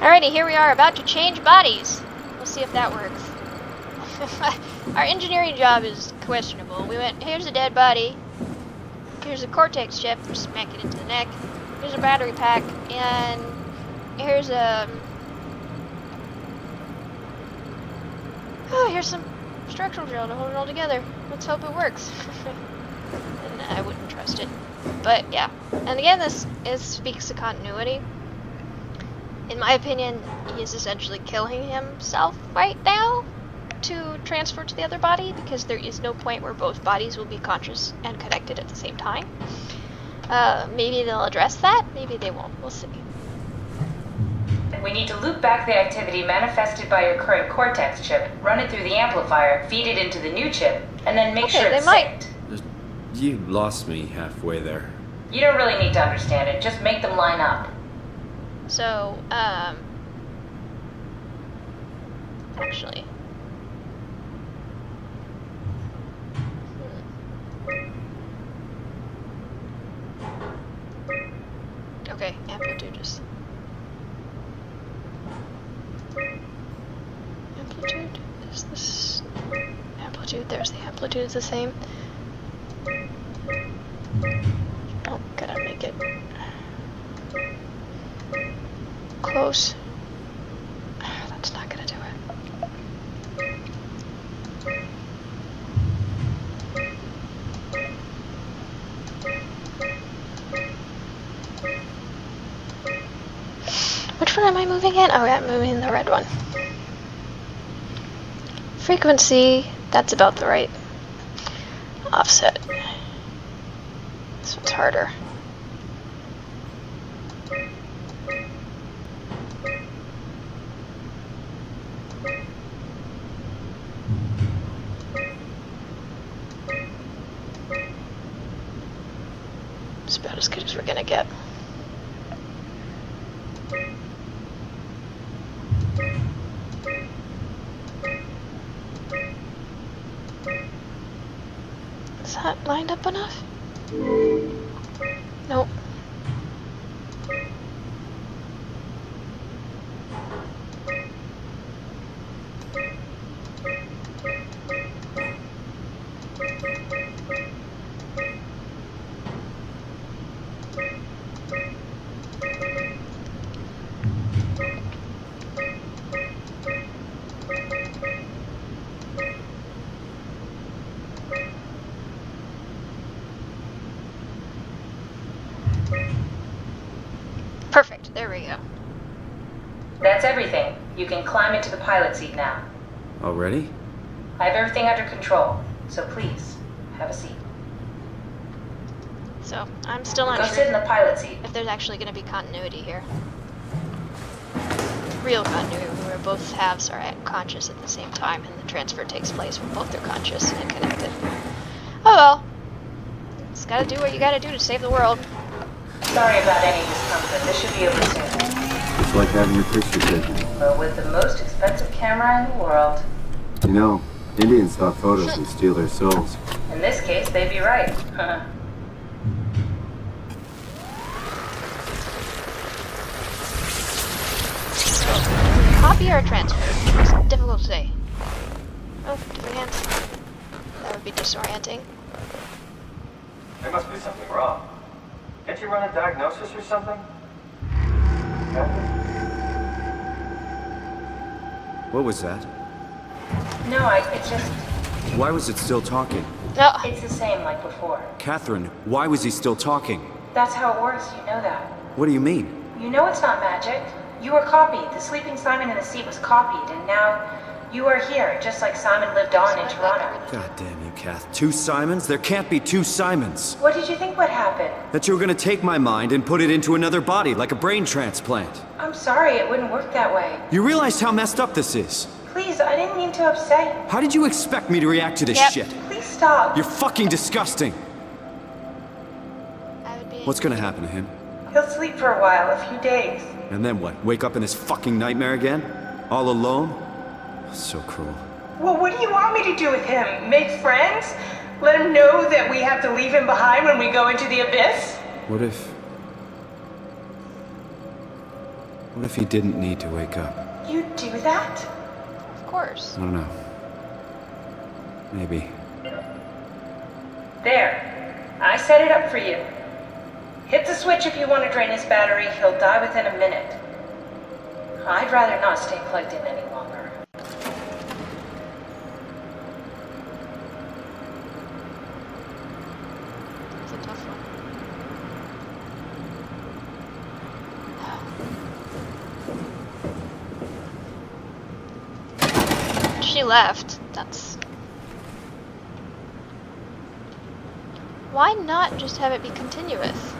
Alrighty, here we are, about to change bodies. We'll see if that works. Our engineering job is questionable. We went, here's a dead body. Here's a cortex chip, smack it into the neck. Here's a battery pack, and here's a... Oh, here's some structural drill to hold it all together. Let's hope it works. And I wouldn't trust it. But yeah. And again, this speaks to continuity. In my opinion, he is essentially killing himself right now to transfer to the other body, because there is no point where both bodies will be conscious and connected at the same time. Maybe they'll address that, maybe they won't. We'll see. We need to loop back the activity manifested by your current cortex chip, run it through the amplifier, feed it into the new chip, and then make sure it's synced. You lost me halfway there. You don't really need to understand it, just make them line up. So, actually... Okay, amplitude is... Amplitude? Is this... Amplitude, there's the amplitude is the same. Oh, gotta make it... close. That's not gonna do it. Which one am I moving in? Oh, yeah, I'm moving in the red one. Frequency, that's about the right offset. This one's harder. It's about as good as we're gonna get. Is that lined up enough? Nope. Perfect, there we go. That's everything. You can climb into the pilot seat now. Already? I have everything under control, so please, have a seat. So, I'm still Go sit unsure in the pilot seat. if there's actually going to be continuity here. Real continuity, where both halves are conscious at the same time and the transfer takes place when both are conscious and connected. Oh well. Just gotta do what you gotta do to save the world. Sorry about any discomfort. This should be over soon. It's like having your picture taken. Well, with the most expensive camera in the world. You know, Indians thought photos would steal their souls. In this case, they'd be right. Copy or transfer? It's difficult to say. Oh, different hands. That would be disorienting. There must be something wrong. Can't you run a diagnosis or something? What was that? No, it's just... Why was it still talking? No. It's the same like before. Catherine, why was he still talking? That's how it works, you know that. What do you mean? You know it's not magic. You were copied. The sleeping Simon in the seat was copied, and now you are here, just like Simon lived on in Toronto. God damn you, Kath. 2 Simons? There can't be 2 Simons. What did you think would happen? That you were gonna take my mind and put it into another body, like a brain transplant. I'm sorry, it wouldn't work that way. You realize how messed up this is? Please, I didn't mean to upset you. How did you expect me to react to this Yep. shit? Please stop. You're fucking disgusting. I would be What's gonna happen to him? He'll sleep for a while, a few days. And then what? Wake up in this fucking nightmare again? All alone? So cruel. Well, what do you want me to do with him? Make friends? Let him know that we have to leave him behind when we go into the abyss? What if... What if he didn't need to wake up? You'd do that? Of course. I don't know. Maybe. There. I set it up for you. Hit the switch if you want to drain his battery. He'll die within a minute. I'd rather not stay plugged in any longer. It's a tough one. She left. That's... Why not just have it be continuous?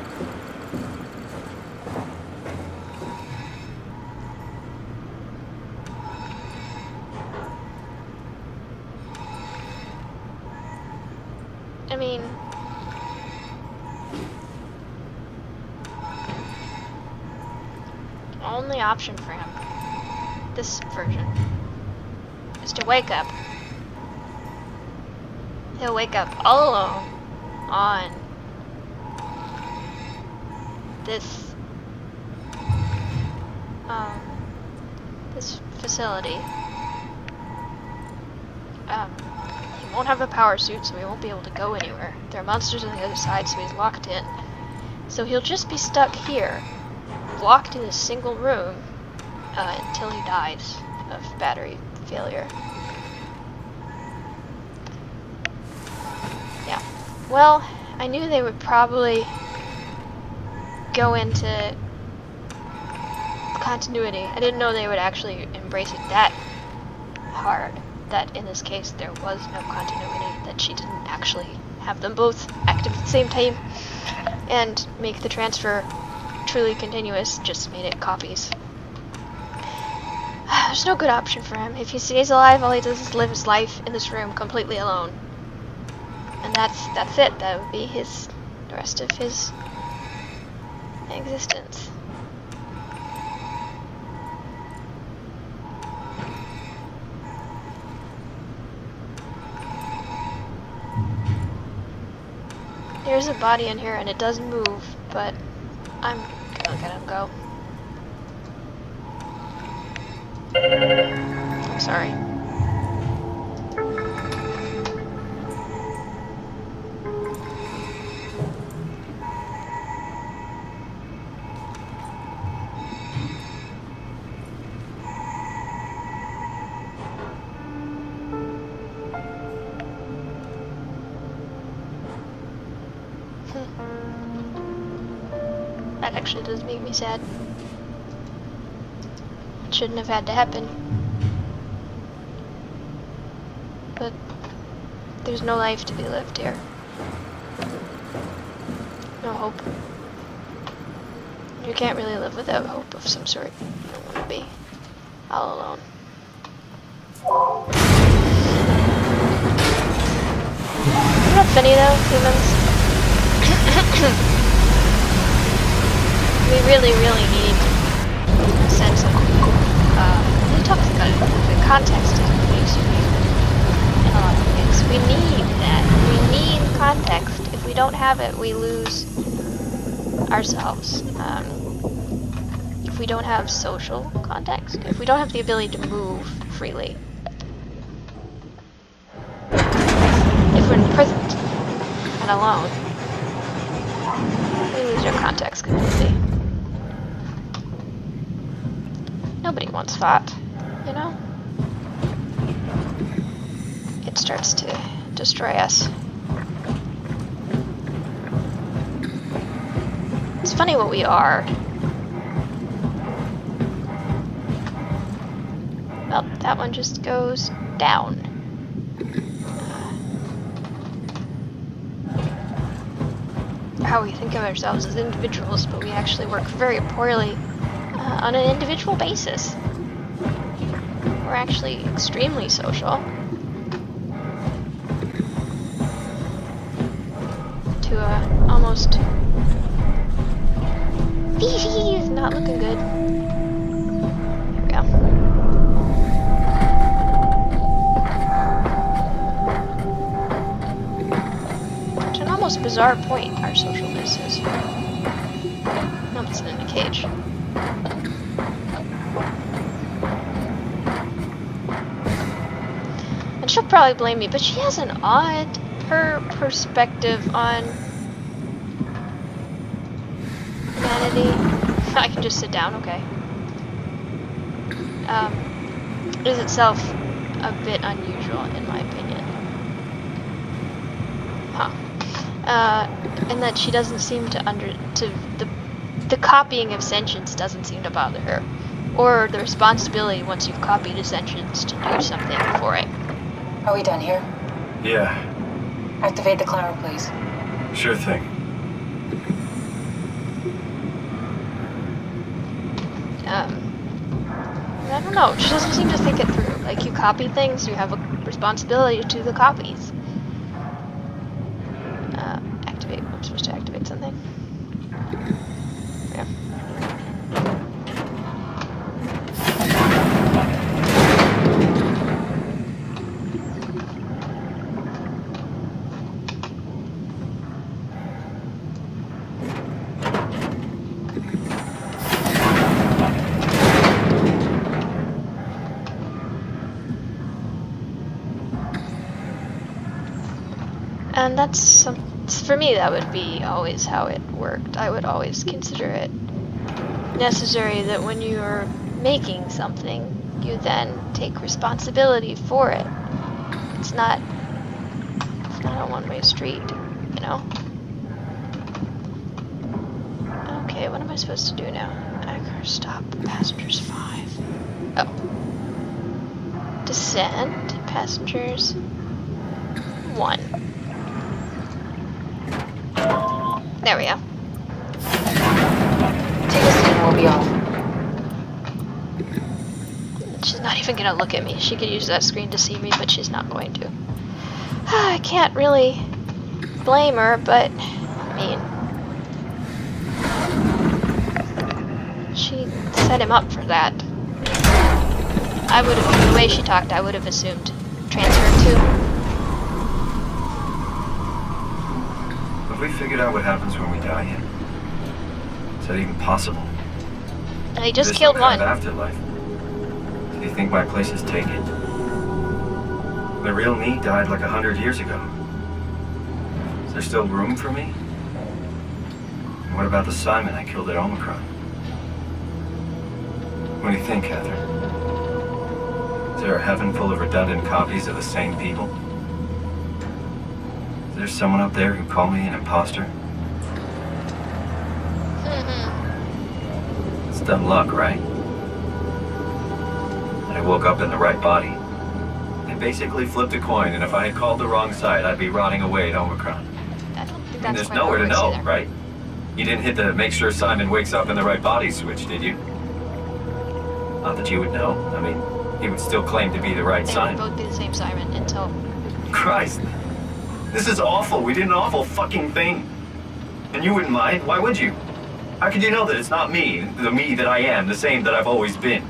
I mean... the only option for him, this version, is to wake up. He'll wake up all alone on this this facility. He won't have a power suit, so he won't be able to go anywhere. There are monsters on the other side, so he's locked in. So he'll just be stuck here, locked in a single room, until he dies of battery failure. Yeah. Well, I knew they would probably go into continuity. I didn't know they would actually embrace it that hard. That in this case there was no continuity, that she didn't actually have them both active at the same time and make the transfer truly continuous, just made it copies. There's no good option for him. If he stays alive, all he does is live his life in this room completely alone. And that's it. That would be the rest of his existence. There's a body in here and it does move, but I'm gonna let him go. I'm sorry. That actually does make me sad. It shouldn't have had to happen. But there's no life to be lived here. No hope. You can't really live without hope of some sort. You don't want to be all alone. Isn't that funny though, humans? We really need a sense of, he talks about it, the context is used in a lot of things. We need that. We need context. If we don't have it, we lose ourselves. If we don't have social context, if we don't have the ability to move freely, if we're imprisoned and alone, we lose our context completely. Nobody wants that, you know? It starts to destroy us. It's funny what we are. Well, that one just goes down. How we think of ourselves as individuals, but we actually work very poorly on an individual basis. We're actually extremely social. To almost... Fifi is not looking good. Here we go. To an almost bizarre point, our socialness is... Nope, it's in a cage. she'll probably blame me, but she has an odd perspective on humanity. I can just sit down, okay. Is itself a bit unusual in my opinion. Huh. And that she doesn't seem to the copying of sentience doesn't seem to bother her. Or the responsibility once you've copied a sentience to do something for it. Are we done here? Yeah, Activate the climber, please. sure thing. I don't know, she doesn't seem to think it through. Like, you copy things, you have a responsibility to the copies. Activate, I'm supposed to activate something. Yeah. And that's for me, that would be always how it worked. I would always consider it necessary that when you're making something, you then take responsibility for it. It's not a one-way street, you know? Okay, what am I supposed to do now? Car stop, passengers 5. Oh. Descend, passengers 1. There we go. Take a seat and we'll be off. She's not even gonna look at me. She could use that screen to see me, but she's not going to. I can't really blame her, but I mean, she set him up for that. I would have, the way she talked, I would have assumed transfer too. Have we figured out what happens when we die yet? Is that even possible? And he just Is there killed some kind one. of afterlife? Do you think my place is taken? The real me died like 100 years ago. Is there still room for me? And what about the Simon I killed at Omicron? What do you think, Catherine? Is there a heaven full of redundant copies of the same people? Is there someone up there who called me an imposter? It's dumb luck, right? I woke up in the right body. I basically flipped a coin, and if I had called the wrong side, I'd be rotting away at Omicron. I don't think And that's there's quite nowhere to what it know, works either. right? You didn't hit the make sure Simon wakes up in the right body switch, did you? Not that you would know. I mean, he would still claim to be the right They would Simon. both be the same Simon until... Christ. This is awful. We did an awful fucking thing. And you wouldn't mind? Why would you? How could you know that it's not me, the me that I am, the same that I've always been?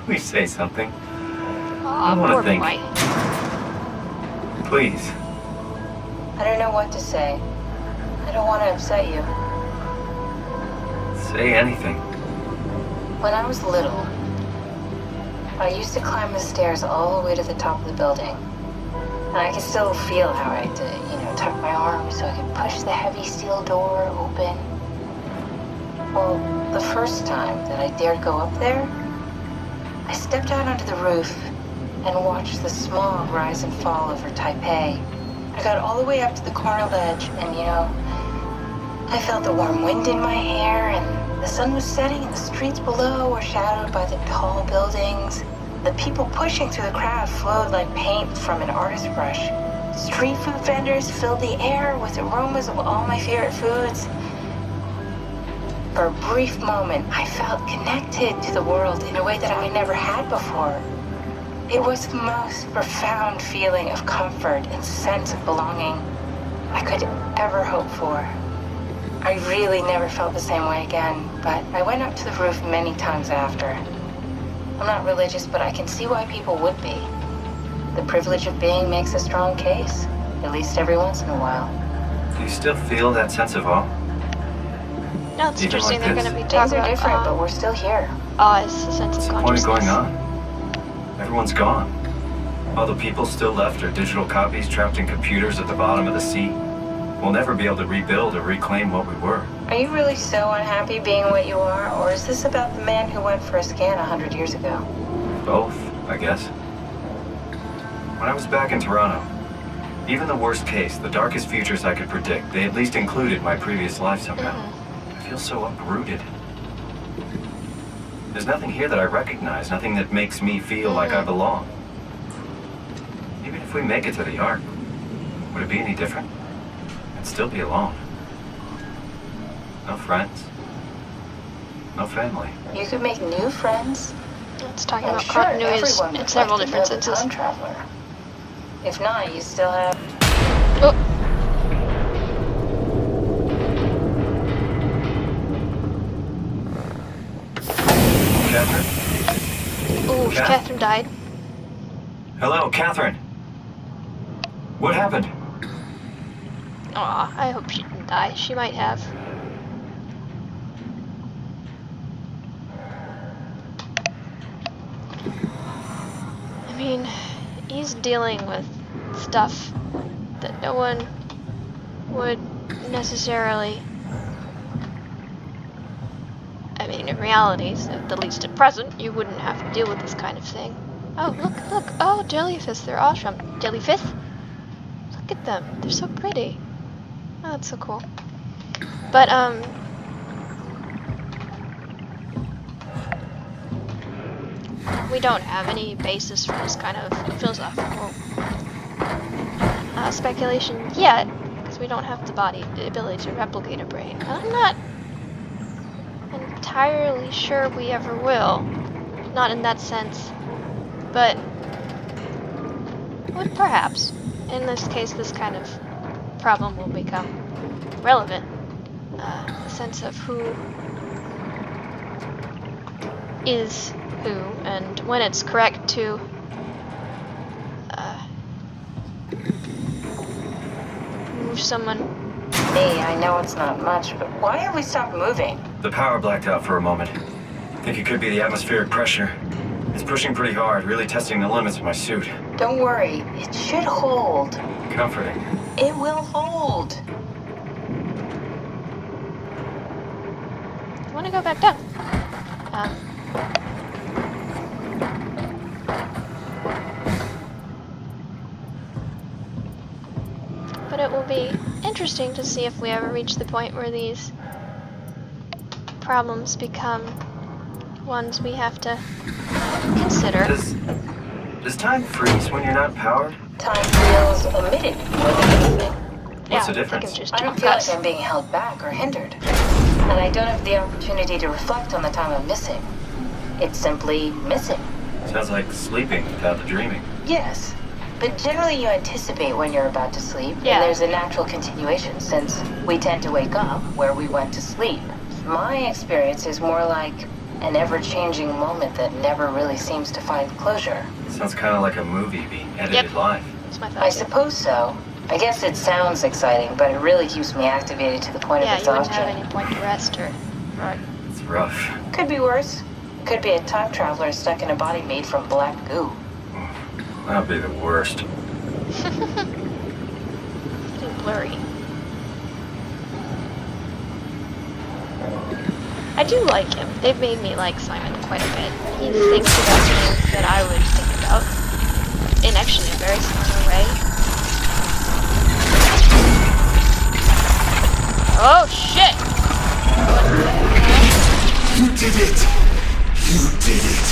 Please say something. Aw, wanna poor think. boy. Please. I don't know what to say. I don't want to upset you. Say anything. When I was little, I used to climb the stairs all the way to the top of the building. And I could still feel how I had to, tuck my arm so I could push the heavy steel door open. Well, the first time that I dared go up there, I stepped out onto the roof and watched the smog rise and fall over Taipei. I got all the way up to the corner ledge and, I felt the warm wind in my hair and the sun was setting and the streets below were shadowed by the tall buildings. The people pushing through the crowd flowed like paint from an artist's brush. Street food vendors filled the air with aromas of all my favorite foods. For a brief moment, I felt connected to the world in a way that I never had before. It was the most profound feeling of comfort and sense of belonging I could ever hope for. I really never felt the same way again, but I went up to the roof many times after. I'm not religious, but I can see why people would be. The privilege of being makes a strong case, at least every once in a while. Do you still feel that sense of awe? No, it's Even interesting like they're this? going to be Things talking are about different, but we're still here. awe as a sense What's of the point of consciousness. going on? Everyone's gone. All the people still left are digital copies trapped in computers at the bottom of the sea. We'll never be able to rebuild or reclaim what we were. Are you really so unhappy being what you are, or is this about the man who went for a scan 100 years ago? Both, I guess. When I was back in Toronto, even the worst case, the darkest futures I could predict, they at least included my previous life somehow. I feel so uprooted. There's nothing here that I recognize, nothing that makes me feel like I belong. Even if we make it to the Ark, would it be any different? I'd still be alone. No friends. No family. You could make new friends. It's talking I'm about sure continuities everyone would in several like to different know the senses. time traveler. If not, you still have... Oh, Catherine? ooh, Kath? Catherine died. Hello, Catherine. What happened? Aw, I hope she didn't die. She might have. I mean, he's dealing with stuff that no one would necessarily... I mean, in reality, at least at present, you wouldn't have to deal with this kind of thing. Oh, look. Oh, jellyfish. They're awesome. Jellyfish? Look at them. They're so pretty. Oh, that's so cool. But, we don't have any basis for this kind of philosophical speculation yet, because we don't have the ability to replicate a brain. And I'm not entirely sure we ever will. Not in that sense. But, well, perhaps. In this case, this kind of problem will become relevant. The sense of who is who, and when it's correct to move someone. Me, I know it's not much, but why have we stopped moving? The power blacked out for a moment. Think it could be the atmospheric pressure. It's pushing pretty hard, really testing the limits of my suit. Don't worry, it should hold. Comforting. It will hold. I want to go back down. But it will be interesting to see if we ever reach the point where these problems become ones we have to consider. Does time freeze when you're not powered? Time feels omitted more than anything. What's the I think difference? it's just I too don't feel like compressed. I'm being held back or hindered. And I don't have the opportunity to reflect on the time I'm missing. It's simply missing. Sounds like sleeping without the dreaming. Yes, but generally you anticipate when you're about to sleep, Yeah. and there's a natural continuation since we tend to wake up where we went to sleep. My experience is more like an ever-changing moment that never really seems to find closure. Sounds kind of like a movie being edited live. That's my thought. I suppose so. I guess it sounds exciting, but it really keeps me activated to the point Yeah, of you wouldn't exhaustion. have any point to rest or It's rough. Could be worse. Could be a time traveler stuck in a body made from black goo. That'd be the worst. getting blurry. I do like him. They've made me like Simon quite a bit. He thinks about things that I would think about in actually a very similar way. Oh shit! You did it! You did it!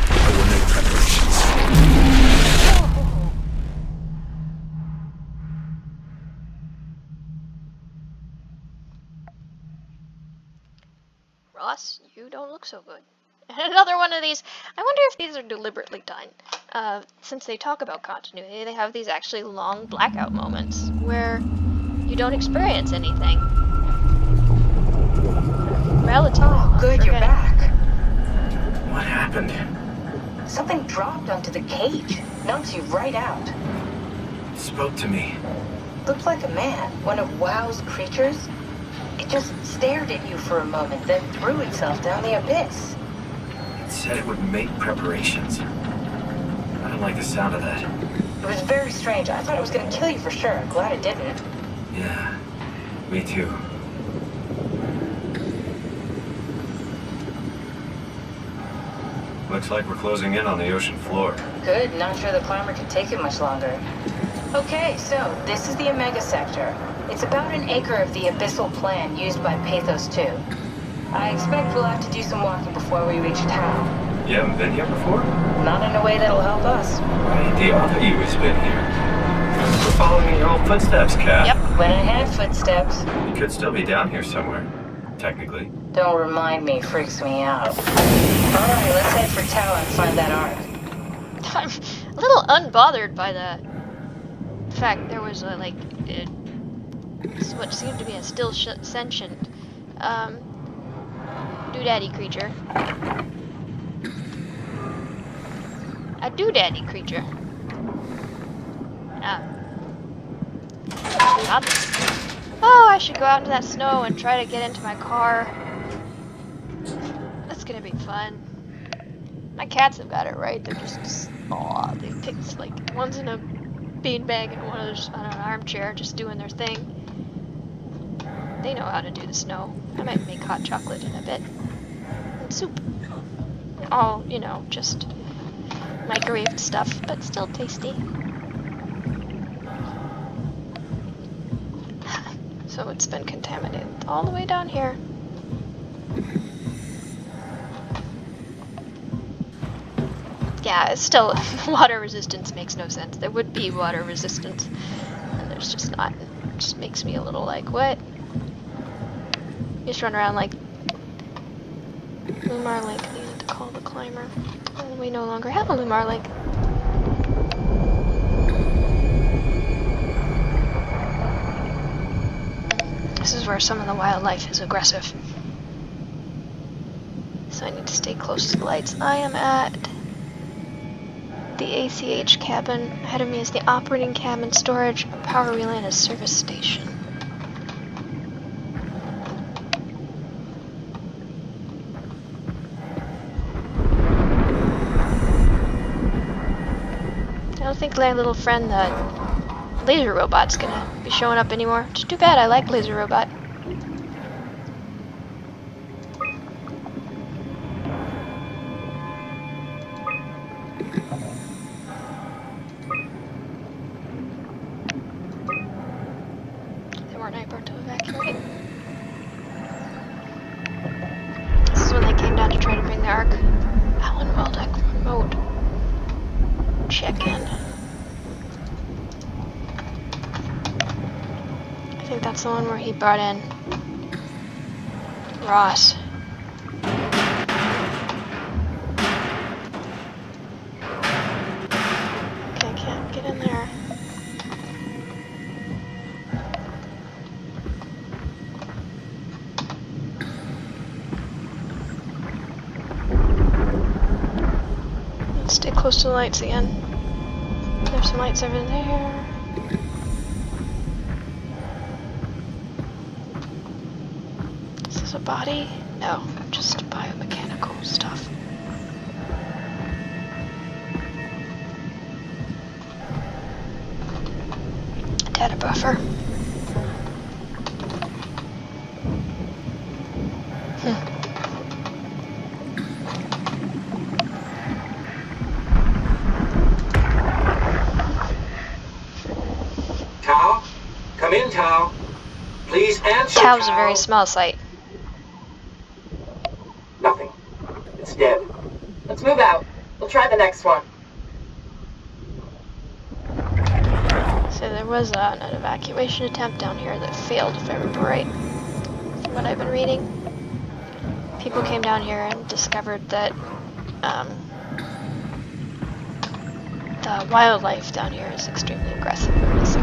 I will make preparations. Ross, you don't look so good. Another one of these. I wonder if these are deliberately done. Since they talk about continuity, they have these actually long blackout moments where you don't experience anything. Relatively. Oh, good, you're back. What happened? Something dropped onto the cage. Knocks you right out. It spoke to me. Looked like a man, one of WoW's creatures. It just stared at you for a moment, then threw itself down the abyss. It said it would make preparations. I don't like the sound of that. It was very strange. I thought it was gonna kill you for sure. I'm glad it didn't. Yeah, me too. Looks like we're closing in on the ocean floor. Good, not sure the climber can take it much longer. Okay, so this is the Omega Sector. It's about an acre of the abyssal plan used by Pathos 2. I expect we'll have to do some walking before we reach town. You haven't been here before? Not in a way that'll help us. Right, the other you has been here. We're following in your old footsteps, Kat. Yep. When I had footsteps. You could still be down here somewhere, technically. Don't remind me, freaks me out. Alright, let's head for tower and find that arc. I'm a little unbothered by the fact there was a, what seemed to be a still sentient, doodaddy creature. A doodaddy creature. Oh, I should go out into that snow and try to get into my car. That's gonna be fun. My cats have got it right. They're just, they picked, like, one's in a beanbag and one's on an armchair just doing their thing. They know how to do the snow. I might make hot chocolate in a bit. And soup. All, you know, just microwaved stuff, but still tasty. So it's been contaminated all the way down here. Yeah, it's still, water resistance makes no sense. There would be water resistance, and there's just not. It just makes me a little like, what? You just run around like Lumar Lake needed to call the climber. And we no longer have a Lumar Lake. This is where some of the wildlife is aggressive. So I need to stay close to the lights. I am at the ACH cabin. Ahead of me is the operating cabin, storage, power relay, and a service station. I don't think my little friend, the laser robot's gonna be showing up anymore. Which is too bad, I like laser robot. They weren't able to evacuate. This is when they came down to try to bring the Ark. Alan Waldeck remote. Check in. I think that's the one where he brought in Ross. Okay, can't get in there. Let's stay close to the lights again. There's some lights over there. Is this a body? No, just biomechanical stuff. Data buffer. Tao? Come in, Tao. Please answer, Tau's a Tao. very small site. Nothing. It's dead. Let's move out. We'll try the next one. So there was an evacuation attempt down here that failed, if I remember right, from what I've been reading. People came down here and discovered that the wildlife down here is extremely aggressive. It's,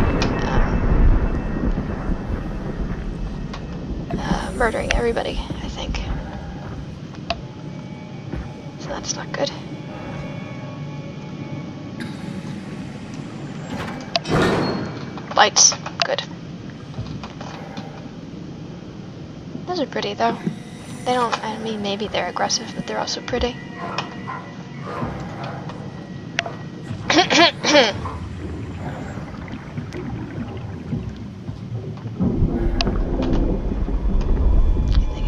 murdering everybody, I think. So that's not good. Lights. Good. Those are pretty, though. They don't, I mean, maybe they're aggressive, but they're also pretty. Anything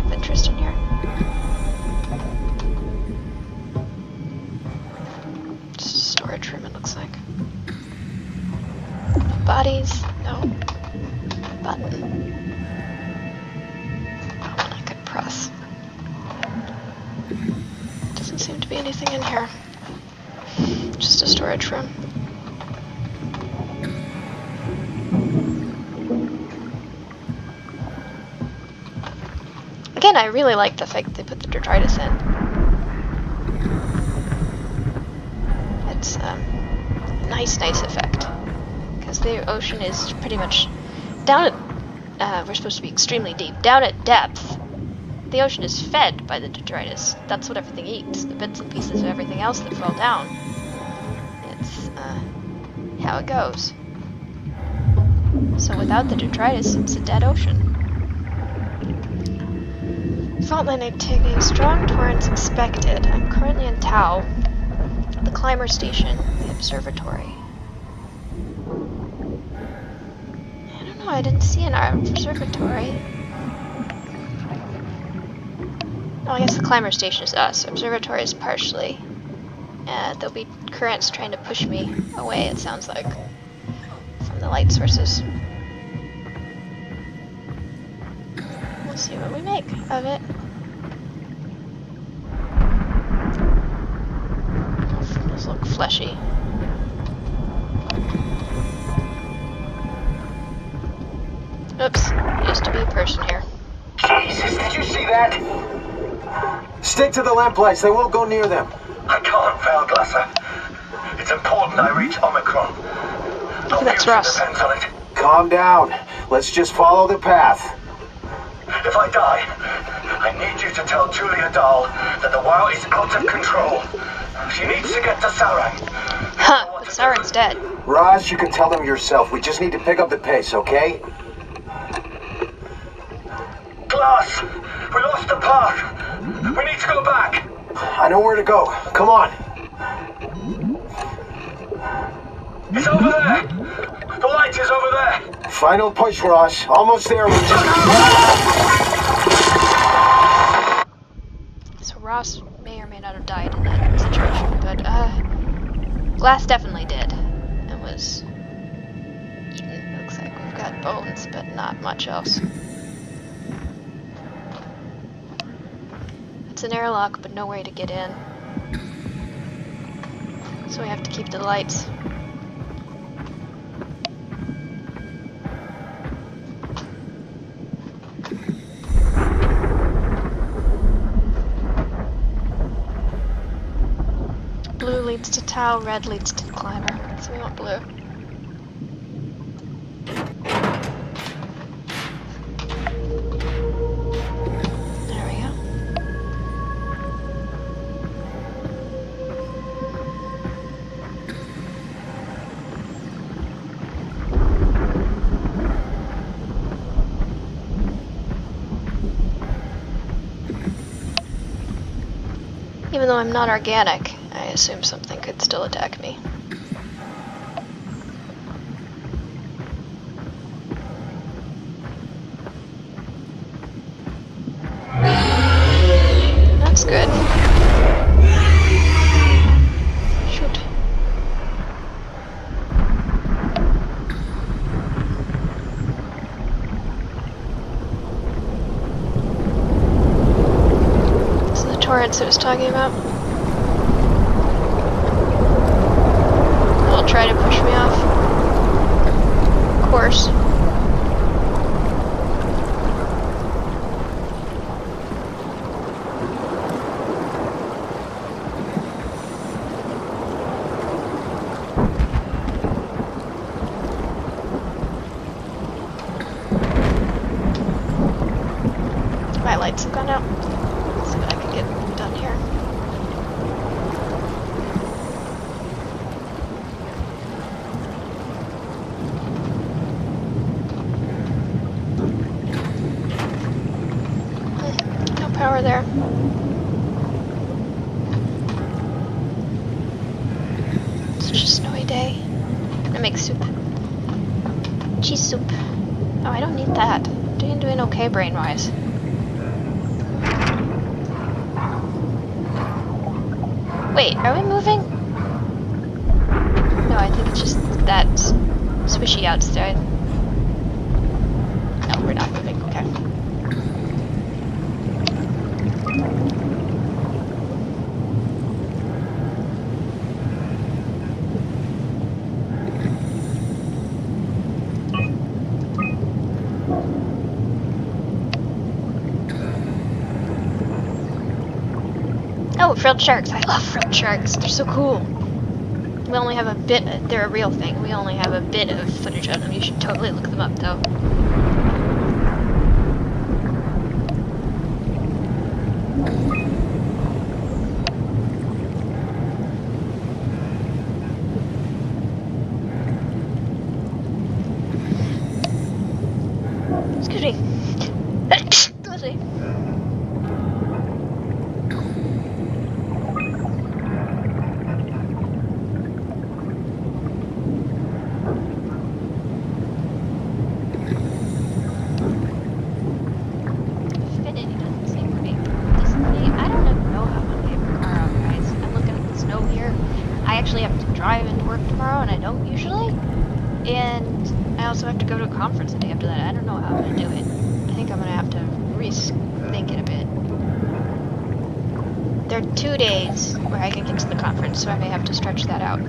of interest in here? Just a storage room, it looks like. No bodies, no button. Oh, I could press. Doesn't seem to be anything in here. Just a storage room. Again, I really like the fact that they put the detritus in. It's a nice effect. Because the ocean is pretty much down at, we're supposed to be extremely deep, down at depth. The ocean is fed by the detritus. That's what everything eats, the bits and pieces of everything else that fall down. It's how it goes. So without the detritus, it's a dead ocean. Fault line activity, strong torrents expected. I'm currently in Tau, the climber station, the observatory. I don't know, I didn't see an observatory. Oh, I guess the climber station is us. Observatory is partially. There'll be currents trying to push me away, it sounds like, from the light sources. We'll see what we make of it. Those look fleshy. Oops, used to be a person here. Jesus, did you see that? Stick to the lamplights, they won't go near them. I can't, Valglasser. It's important I reach Omicron. Our That's future Ross. depends on it. Calm down. Let's just follow the path. If I die, I need you to tell Julia Dahl that the WoW is out of control. She needs to get to Sarang. Huh, but Saren's dead. Roz, you can tell them yourself. We just need to pick up the pace, okay? Glass! We lost the path! We need to go back! I know where to go. Come on. It's over there! The light is over there! Final push, Roz. Almost there. We just... So Ross may or may not have died in that situation, but Glass definitely did. And was eaten. It looks like we've got bones, but not much else. It's an airlock, but no way to get in. So we have to keep the lights. Blue leads to Tau, red leads to the climber. So we want blue. There we go. Even though I'm not organic, I assume something could still attack me. That's good. Shoot. This is the torrents I was talking about. They'll try to push me off course. My lights have gone out. Let's see what I can get done here. No power there. It's just snowy. Egg soup. Cheese soup. Oh, I don't need that. Doing okay brain-wise. Wait, are we moving? No, I think it's just that swishy outside. No, we're not moving. Okay. Oh, frilled sharks. I love frilled sharks. They're so cool. We only have a bit, they're a real thing. We only have a bit of footage of them. You should totally look them up, though. Excuse me. Excuse me. Drive into work tomorrow, and I don't usually. And I also have to go to a conference the day after that. I don't know how I'm going to do it. I think I'm going to have to rethink it a bit. There are 2 days where I can get to the conference, so I may have to stretch that out.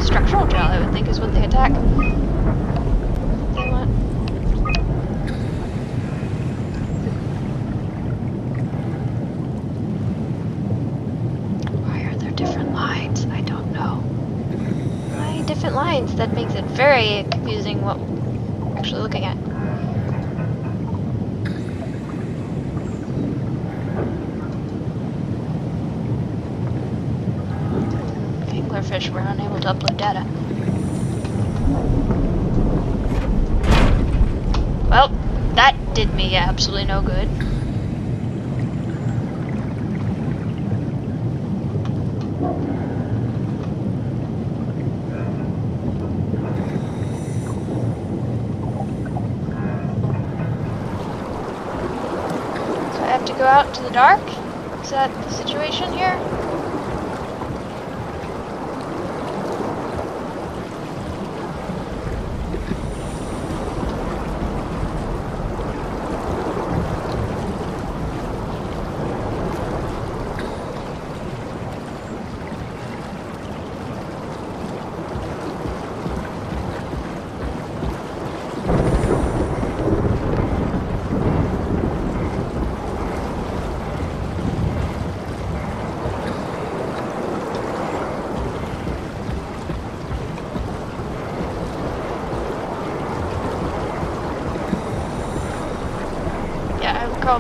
Structural gel, I would think, is what they attack. They want. Different lines, that makes it very confusing what we're actually looking at. Anglerfish were unable to upload data. Well, that did me absolutely no good. Go out to the dark? Is that the situation here?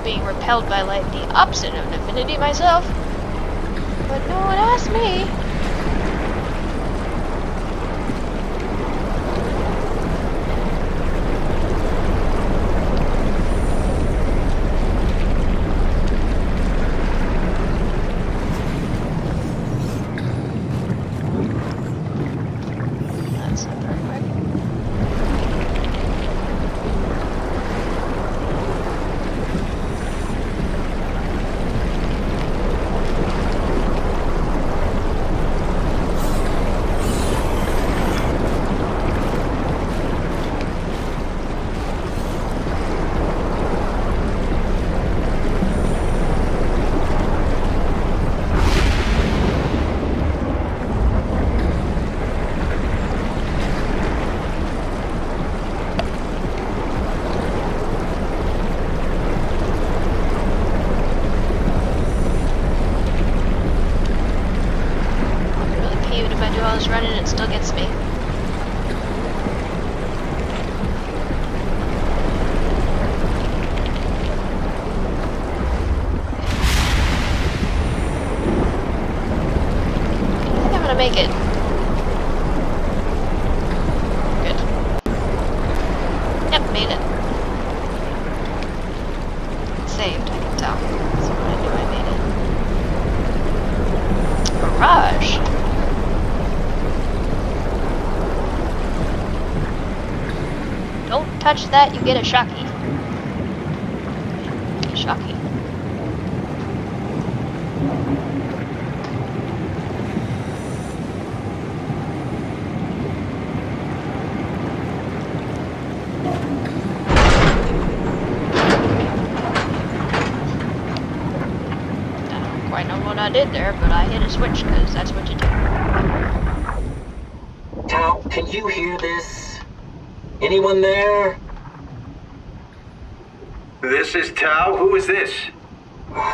Being repelled by light, the opposite of infinity myself. But no one asked me. That's not perfect. Running, it still gets me. I think I'm gonna make it. Good. Yep, made it. Saved, I can tell. touch that, you get a shocky. Shocky. I don't know what I did there, but I hit a switch because that's what you do. Tao, can you hear this? Anyone there? This is Tao. Who is this?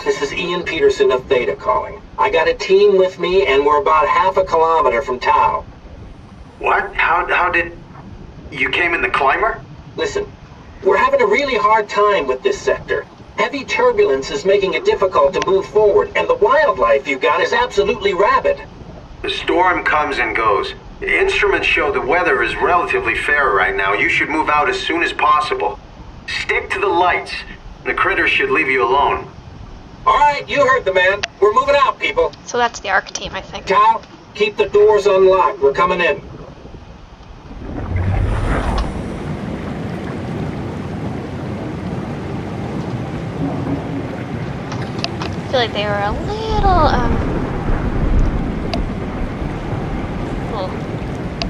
This is Ian Peterson of Theta calling. I got a team with me and we're about half a kilometer from Tao. What? How did... You came in the climber? Listen, we're having a really hard time with this sector. Heavy turbulence is making it difficult to move forward, and the wildlife you got is absolutely rabid. The storm comes and goes. The instruments show the weather is relatively fair right now. You should move out as soon as possible. Stick to the lights. The critters should leave you alone. Alright, you heard the man. We're moving out, people. So that's the ARC team, I think. Tao, keep the doors unlocked. We're coming in. I feel like they were a little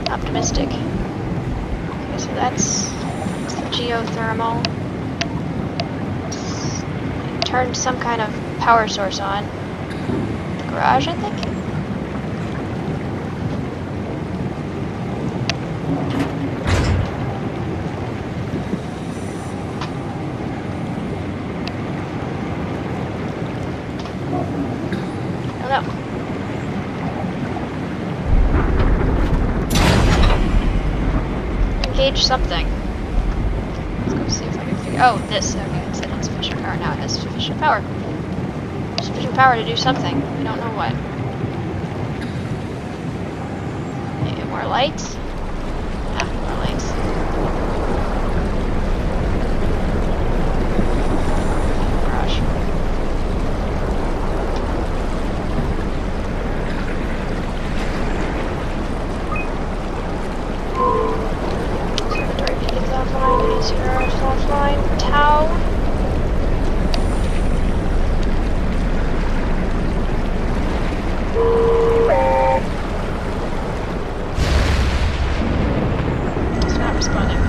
optimistic. Okay, so that's the geothermal. Turned some kind of power source on. The garage, I think? I don't know. Engage something. Let's go see if I can figure. Oh, this. Okay, it said insufficient power. Now it has sufficient power. Sufficient power to do something. We don't know what. Maybe more lights? Yeah, more lights. Garage. Observatory beacons offline. ACR's offline. Tau. It's not responding.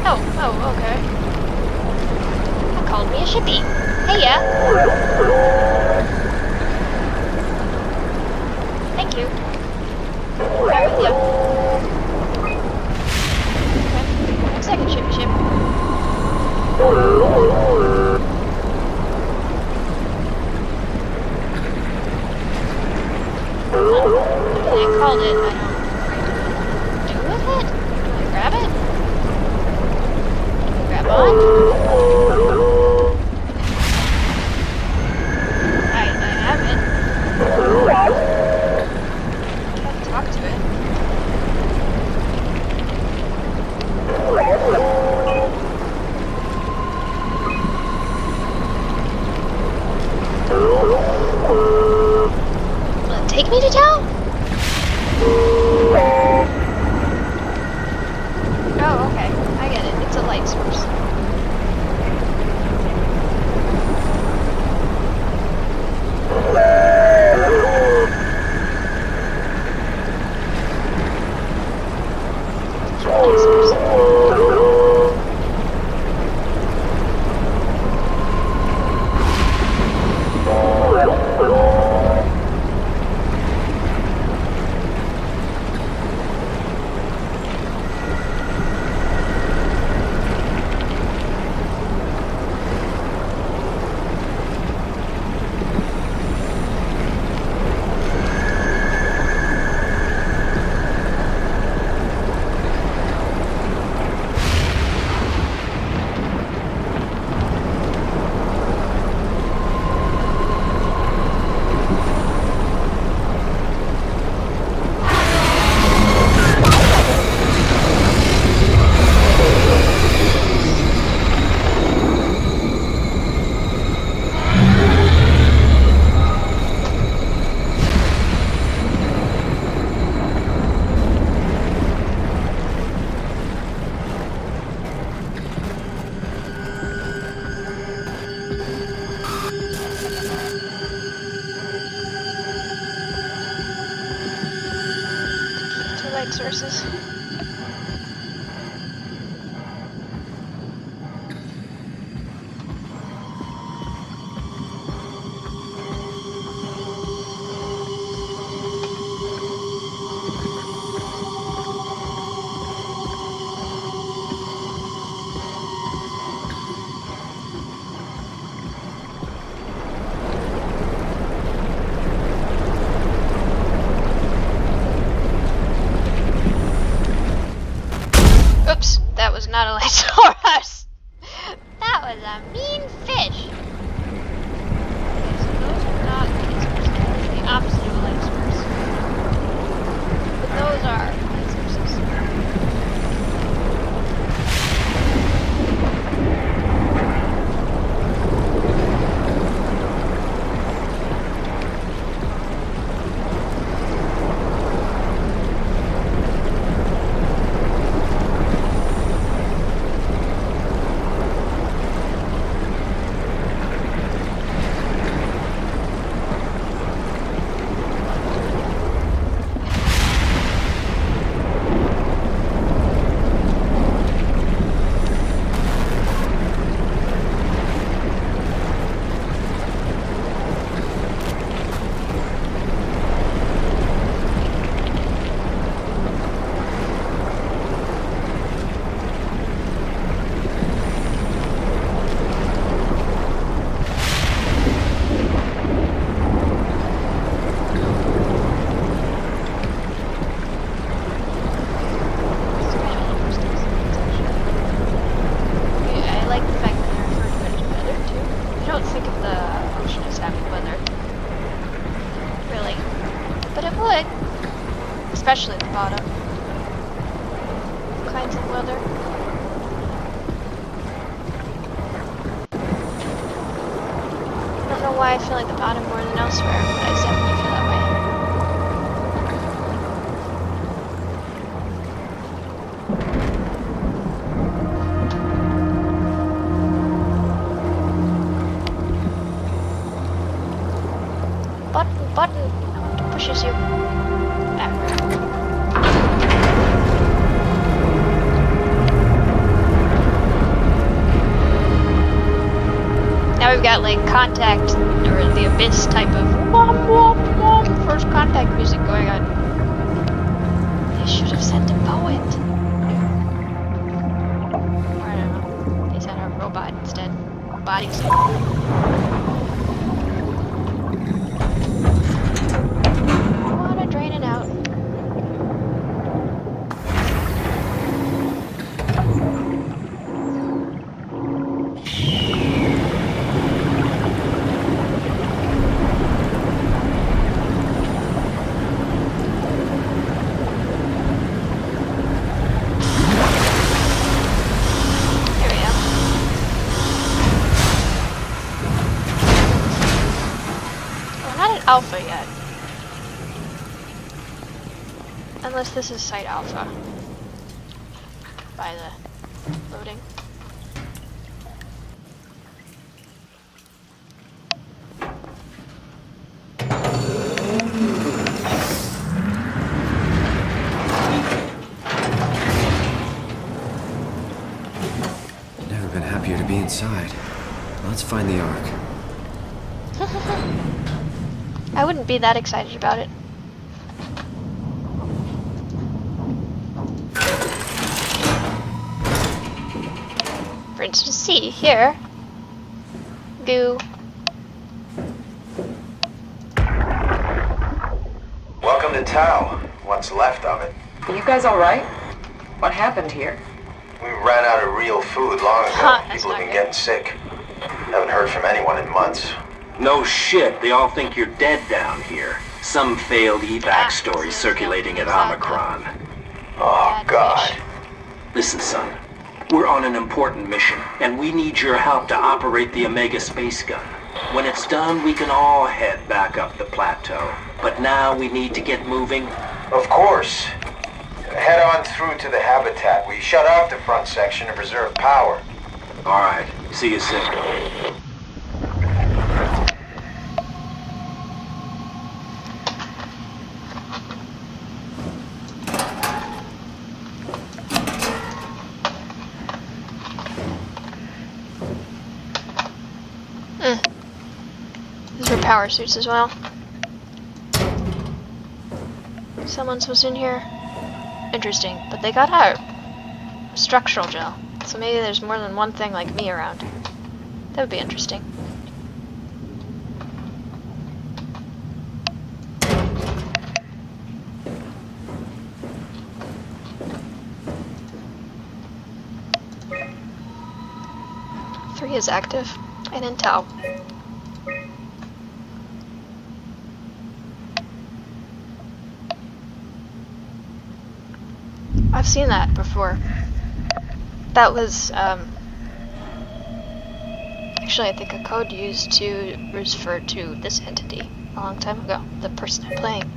Oh, okay. That called me a shippy. Hey, yeah. Thank you. Right with you. Okay. 1 second, shippy ship. I called it. I don't do with it? Do I grab it? Do I grab on? I have it. Can't talk to it. Will it take me to town? Oh, okay. I get it. It's a light source. It's a light source. sources. Oops, that was not a Lysaurus. That was a mean fish. Okay, so those are not lasers. Those are the opposite of lasers. But those are lasers. Especially the bottom. All kinds of weather. I don't know why I feel like the bottom more than elsewhere, but I definitely feel that way. Button pushes you back. Now we've got like contact or the abyss type of womp womp womp first contact music going on. They should have sent a poet. Or I don't know. They sent a robot instead. Bodysuit. Water draining out. Alpha yet. Unless this is Site Alpha. By the loading. Never been happier to be inside. Let's find the Ark. I wouldn't be that excited about it. For instance, see here. Goo. Welcome to Tau. What's left of it. Are you guys alright? What happened here? We ran out of real food long ago. Huh, that's People have not been good. getting sick. Haven't heard from anyone in months. No shit, they all think you're dead down here. Some failed evac Ah, story so circulating at exactly. Omicron. Oh, Bad God. fish. Listen, son. We're on an important mission, and we need your help to operate the Omega space gun. When it's done, we can all head back up the plateau. But now we need to get moving. Of course. Head on through to the habitat. We shut off the front section to preserve power. All right, see you soon. power suits as well. Someone's was in here. Interesting, but they got out. Structural gel. So maybe there's more than one thing like me around. That would be interesting. Three is active and intel. I've seen that before. That was, actually I think a code used to refer to this entity a long time ago, the person I'm playing.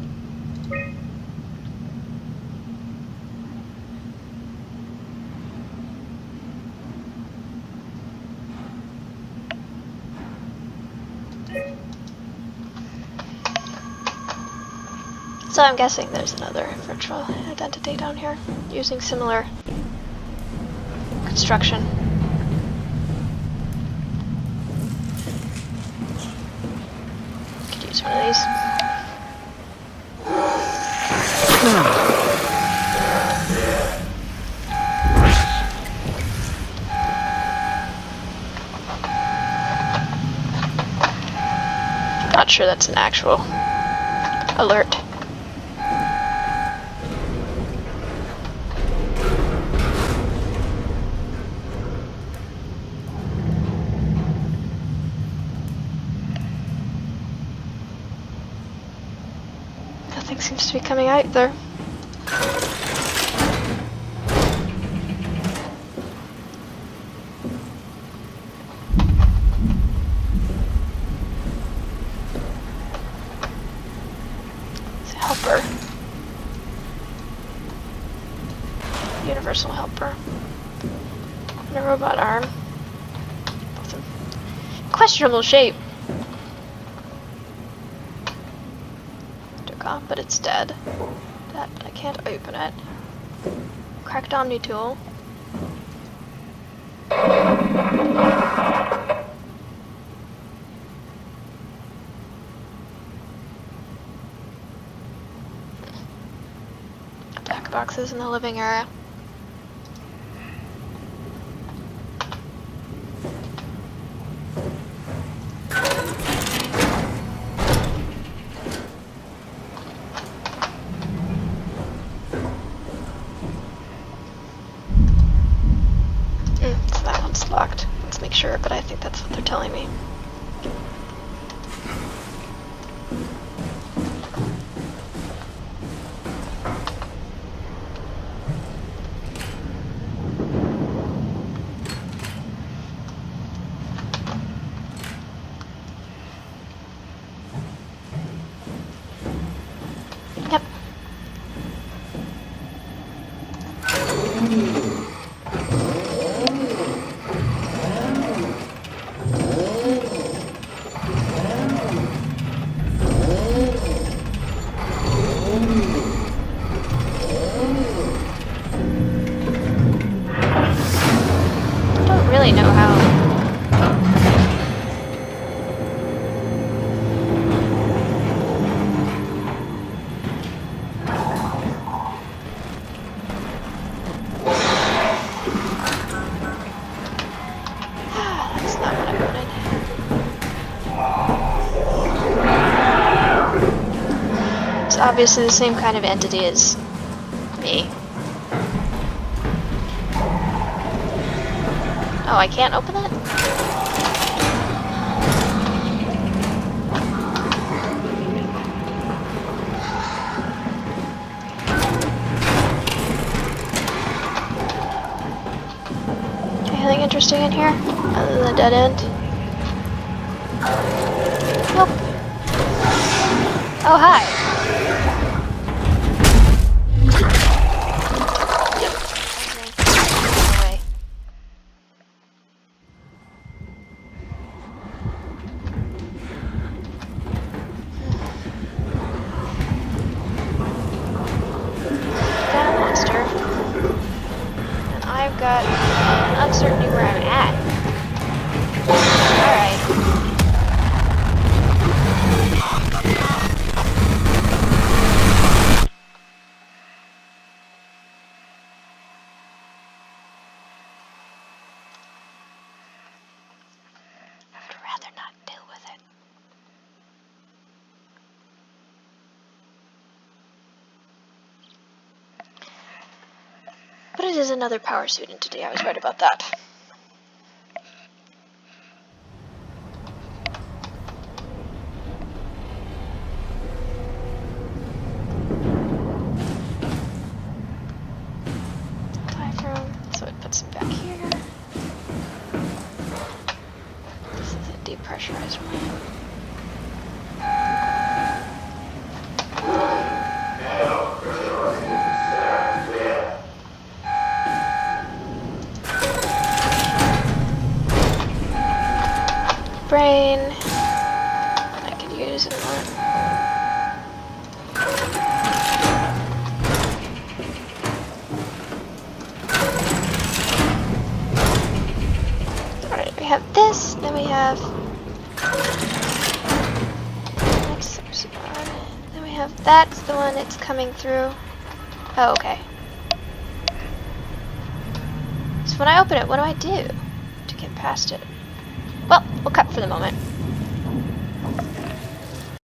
So I'm guessing there's another virtual identity down here using similar construction. Could use one of these. Not sure that's an actual alert. Nothing seems to be coming out there. It's a helper. Universal helper. And a robot arm. Both in questionable shape. But it's dead. That, but I can't open it. Cracked Omni tool. Black boxes in the living area. Locked. Let's make sure, but I think that's what they're telling me. Yep. Really know how. That's not what I wanted. It's obviously the same kind of entity as me. Oh, I can't open it? Anything interesting in here? Other than the dead end? Nope. Oh, hi. Got uncertainty where I'm at. Alright. But it is another power suit entity, I was right about that. Diaphragm, so it puts him back here. This is a depressurized one. Brain. I could use it more. Alright, we have this, then we have then we have that's the one that's coming through. Oh, okay. So when I open it, what do I do to get past it? Well, we'll cut for the moment.